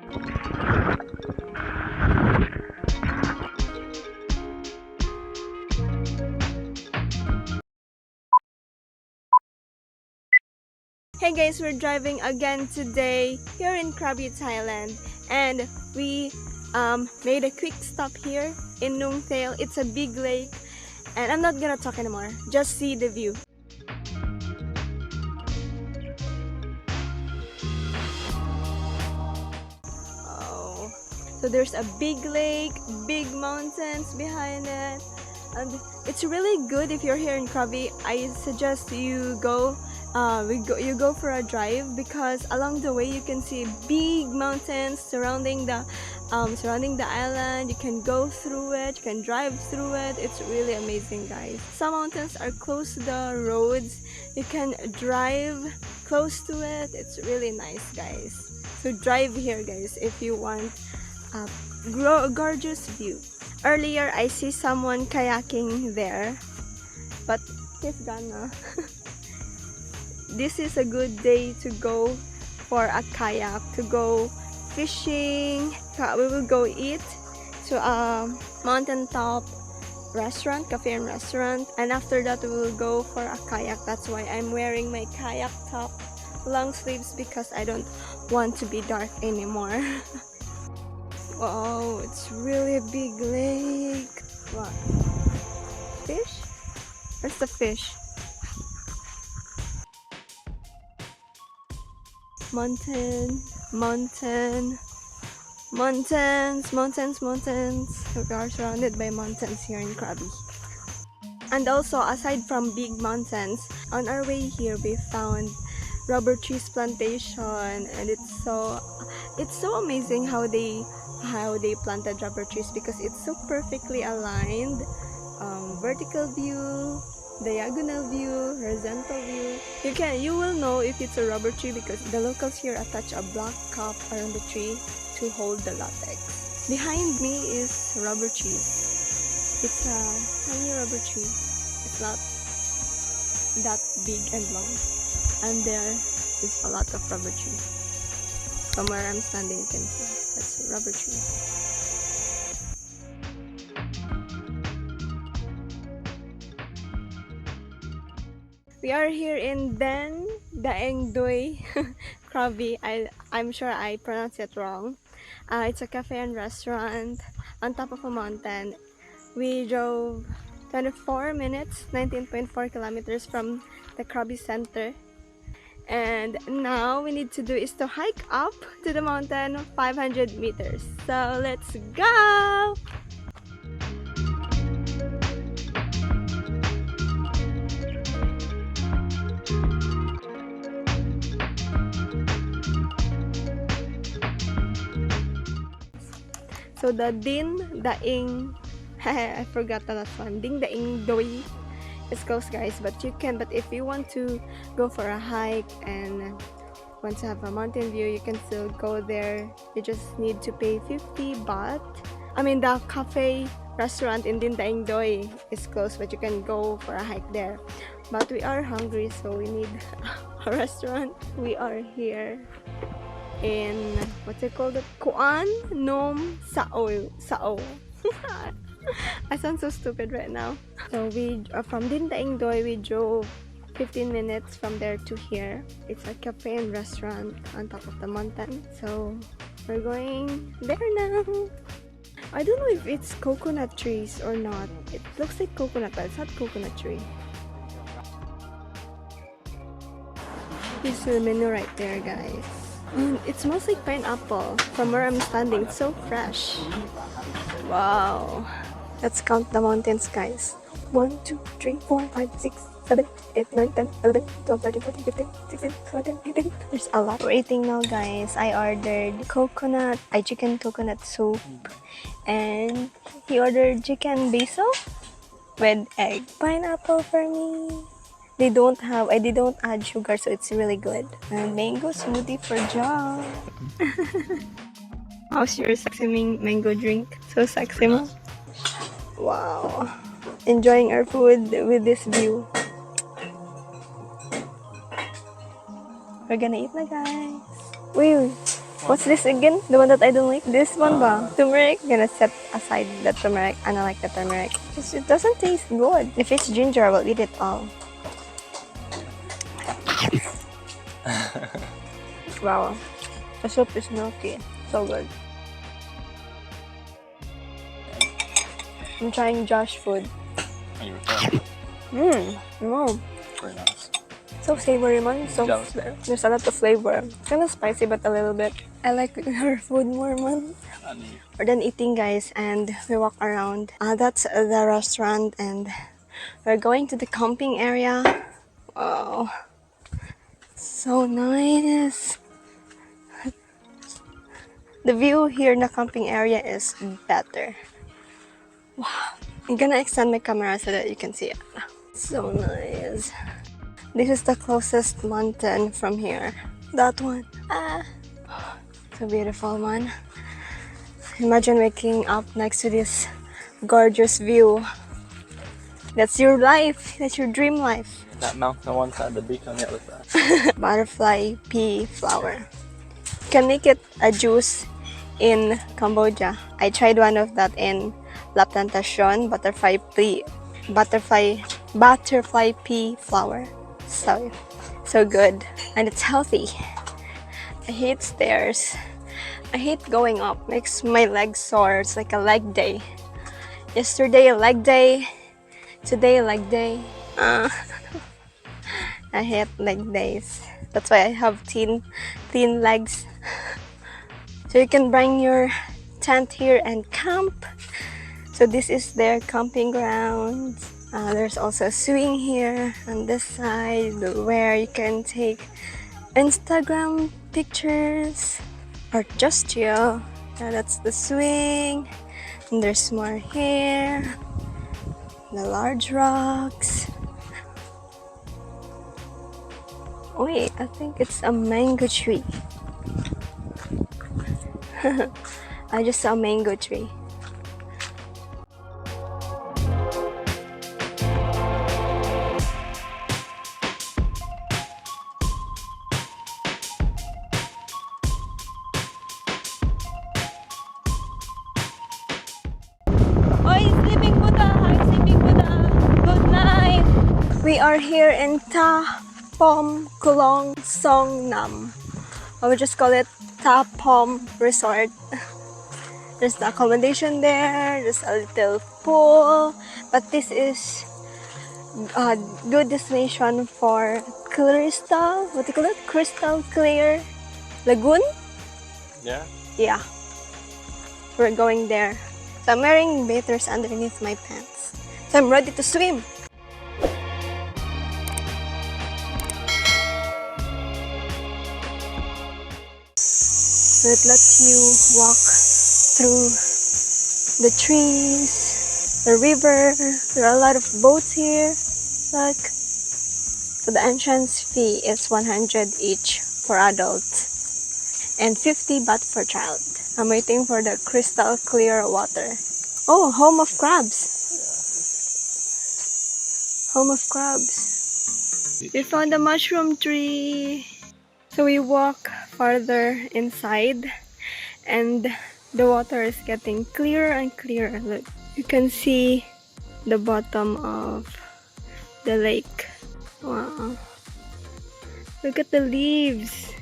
Hey guys, we're driving again today here in Krabi Thailand, and we made a quick stop here in Nong Thale. It's a big lake, and I'm not gonna talk anymore, just see the view. Oh, so there's a big lake, big mountains behind it, and it's really good if you're here in Krabi. I suggest you go. You go for a drive, because along the way you can see big mountains surrounding the island. You can go through it, you can drive through it. It's really amazing, guys. Some mountains are close to the roads. You can drive close to it. It's really nice, guys. So drive here, guys, if you want a gorgeous view. Earlier I see someone kayaking there, but he's gone now. This is a good day to go for a kayak, to go fishing. We will go eat to a mountaintop restaurant, cafe and restaurant, and after that we will go for a kayak. That's why I'm wearing my kayak top, long sleeves, because I don't want to be dark anymore. Wow, it's really a big lake. What? Fish? Where's the fish? Mountains. We are surrounded by mountains here in Krabi. And also, aside from big mountains, on our way here we found rubber trees plantation, and it's so amazing how they planted rubber trees, because it's so perfectly aligned. Vertical view, diagonal view, horizontal view. You will know if it's a rubber tree, because the locals here attach a black cap around the tree to hold the latex. Behind me is rubber trees. It's a tiny rubber tree. It's not that big and long. And there is a lot of rubber trees. From where I'm standing, you can see that's a rubber tree. We are here in Daeng Doi Krabi. I'm sure I pronounced it wrong. It's a cafe and restaurant on top of a mountain. We drove 24 minutes, 19.4 kilometers from the Krabi center. And now we need to do is to hike up to the mountain 500 meters. So let's go! So the Daeng I forgot the last one. Daeng Doi is closed, guys, but if you want to go for a hike and want to have a mountain view, you can still go there. You just need to pay 50 baht. I mean, the cafe restaurant in Daeng Doi is closed, but you can go for a hike there. But we are hungry, so we need a restaurant. We are here in what's it called? Kuan, Nong, Saow. I sound so stupid right now. So we from Daeng Doi we drove 15 minutes from there to here. It's a cafe and restaurant on top of the mountain. So we're going there now. I don't know if it's coconut trees or not. It looks like coconut, but it's not coconut tree. This is the menu right there, guys. And it smells like pineapple from where I'm standing. It's so fresh. Wow. Let's count the mountains, guys. 1, 2, 3, 4, 5, 6, 7, 8, 9, 10, 11, 12, 13, 14, 15, 16, 17, 18. There's a lot. We're eating now, guys. I ordered chicken coconut soup. And he ordered chicken basil with egg. Pineapple for me. I didn't add sugar, so it's really good. And mango smoothie for John. How's your sexy mango drink? So sexy, Mom. Wow. Enjoying our food with this view. We're gonna eat na, guys. Wait. What's this again? The one that I don't like? This one ba? Turmeric? Gonna set aside the turmeric. I don't like the turmeric. It doesn't taste good. If it's ginger, I will eat it all. Wow. The soup is milky. So good. I'm trying Josh food. Are you recording? No. Very nice. So savory man. So Jealous. there's a lot of flavor. Kind of spicy but a little bit. I like her food more man. We're done eating guys and we walk around. That's the restaurant and we're going to the camping area. Wow. So nice. The view here in the camping area is better. Wow. I'm gonna extend my camera so that you can see it. So nice. This is the closest mountain from here. That one. So beautiful man. Imagine waking up next to this gorgeous view. That's your life. That's your dream life. That mountain on one side, the beach on the other side. Butterfly pea flower. You can make it a juice in Cambodia. I tried one of that in La Plantation, butterfly pea flower. So good. And it's healthy. I hate stairs. I hate going up. Makes my legs sore. It's like a leg day. Yesterday a leg day. Today a leg day. I hate leg days. That's why I have thin legs. So you can bring your tent here and camp. So this is their camping ground. There's also a swing here on this side where you can take Instagram pictures or just chill. That's the swing. And there's more here. The large rocks. Wait, I think it's a mango tree. I just saw a mango tree. We are here in Thapom, Khlongsonam. I would just call it Thapom Resort. There's the accommodation there, there's a little pool, but this is a good destination for crystal, what do you call it? Crystal clear lagoon? Yeah? Yeah. We're going there. So I'm wearing bathers underneath my pants. So I'm ready to swim. So it lets you walk through the trees, the river. There are a lot of boats here. Look. So the entrance fee is 100 each for adults and 50 baht for child. I'm waiting for the crystal clear water. Oh, home of crabs. Home of crabs. We found a mushroom tree. So we walk farther inside and the water is getting clearer and clearer. Look, you can see the bottom of the lake. Wow. Look at the leaves.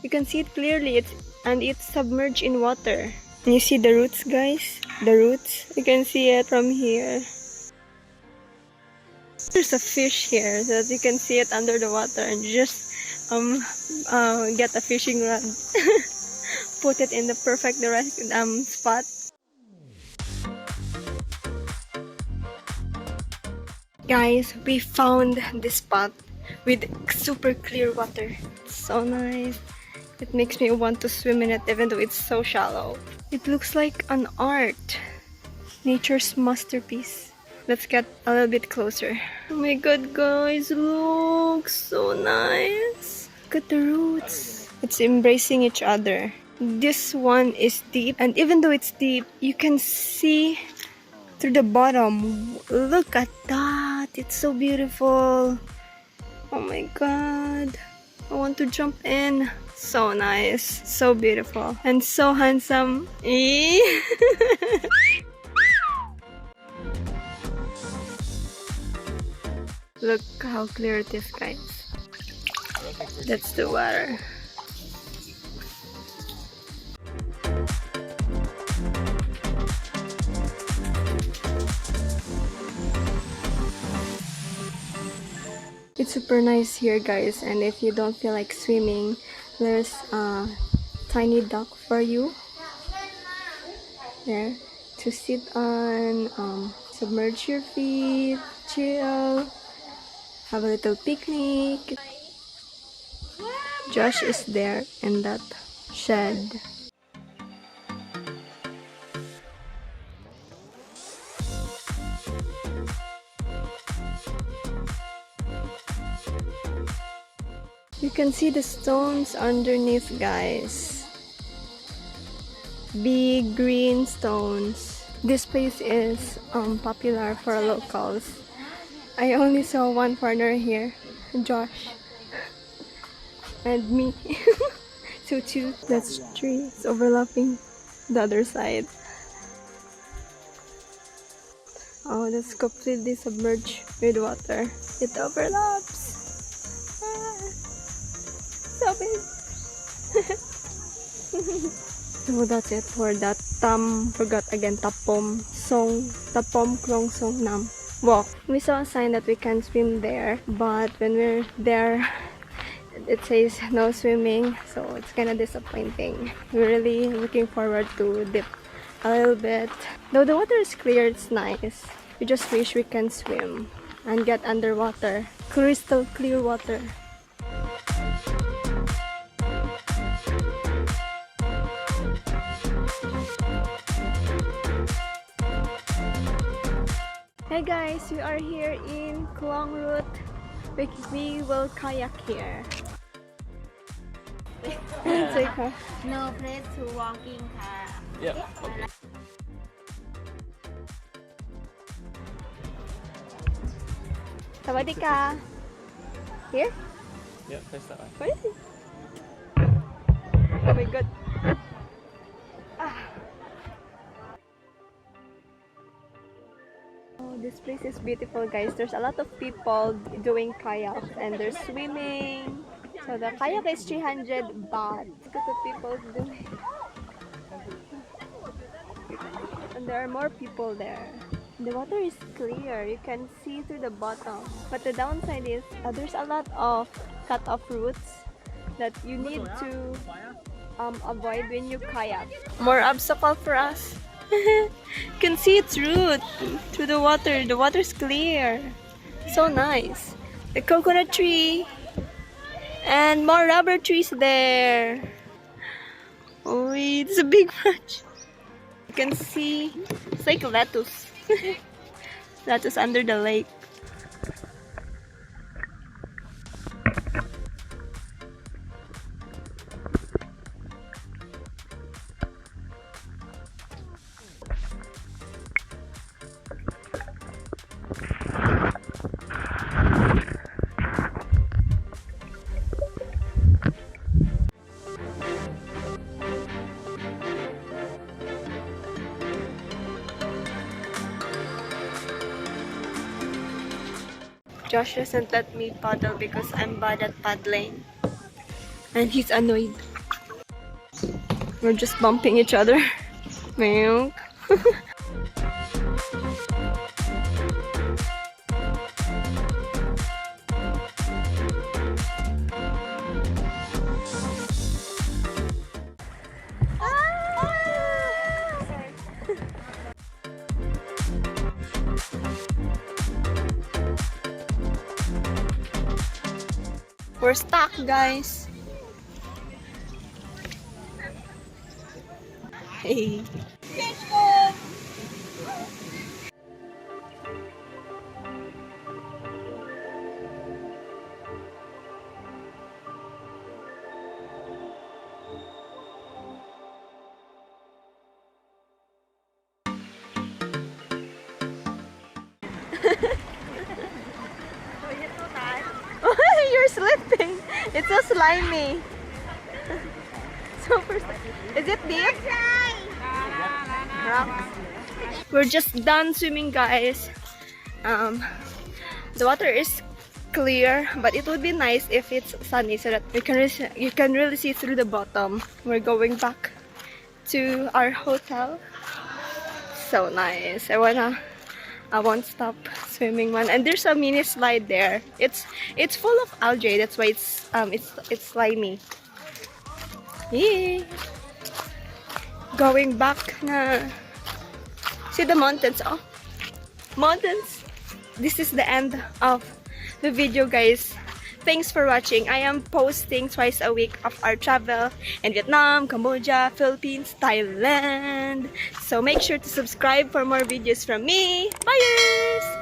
You can see it clearly. It's submerged in water. And you see the roots, guys? The roots. You can see it from here. There's a fish here so that you can see it under the water and just get a fishing rod. Put it in the perfect spot. Guys, we found this spot with super clear water. It's so nice. It makes me want to swim in it even though it's so shallow. It looks like an art. Nature's masterpiece. Let's get a little bit closer. Oh my god, guys, look, so nice. Look at the roots. It's embracing each other. This one is deep, and even though it's deep, you can see through the bottom. Look at that. It's so beautiful. Oh my god. I want to jump in. So nice, so beautiful, and so handsome. Look how clear it is, guys. That's the water. It's super nice here, guys, and if you don't feel like swimming, there's a tiny dock for you there to sit on, submerge your feet, chill, have a little picnic. Josh is there in that shed. You can see the stones underneath, guys. Big green stones. This place is popular for locals. I only saw one foreigner here, Josh, and me. So two. That's trees overlapping the other side. Oh, that's completely submerged with water. It overlaps. So big. So that's it for that forgot again, Thapom Khlongsonam walk. We saw a sign that we can swim there, but when we're there, it says no swimming, so it's kind of disappointing. We're really looking forward to dip a little bit. Though the water is clear, it's nice. We just wish we can swim and get underwater. Crystal clear water. Hey guys, we are here in Klong route. We will kayak here. No place to walking ค่ะ Yep. Okay. Sawadika. Here? Yep, that's that one. What is it? Oh my god. Oh, this place is beautiful, guys. There's a lot of people doing kayak and they're swimming. So the kayak is 300 baht. Look at the people doing. And there are more people there. The water is clear. You can see through the bottom. But the downside is there's a lot of cut-off roots that you need to avoid when you kayak. More obstacle for us. You can see its root through the water. The water's clear. So nice. The coconut tree. And more rubber trees there. Oh, it's a big branch. You can see it's like lettuce. Lettuce under the lake. Josh doesn't let me paddle because I'm bad at paddling. And he's annoyed. We're just bumping each other. Meow. We're stuck, guys. Hey. You're slipping. It's so slimy. Super. Is it deep? Rocks. We're just done swimming, guys. The water is clear, but it would be nice if it's sunny so that you can really see through the bottom. We're going back to our hotel. So nice. I won't stop swimming, man. And there's a mini slide there. It's full of algae. That's why it's slimy. Yay! Going back na. See the mountains? Oh, mountains. This is the end of the video, guys. Thanks for watching. I am posting twice a week of our travel in Vietnam, Cambodia, Philippines, Thailand. So make sure to subscribe for more videos from me. Bye!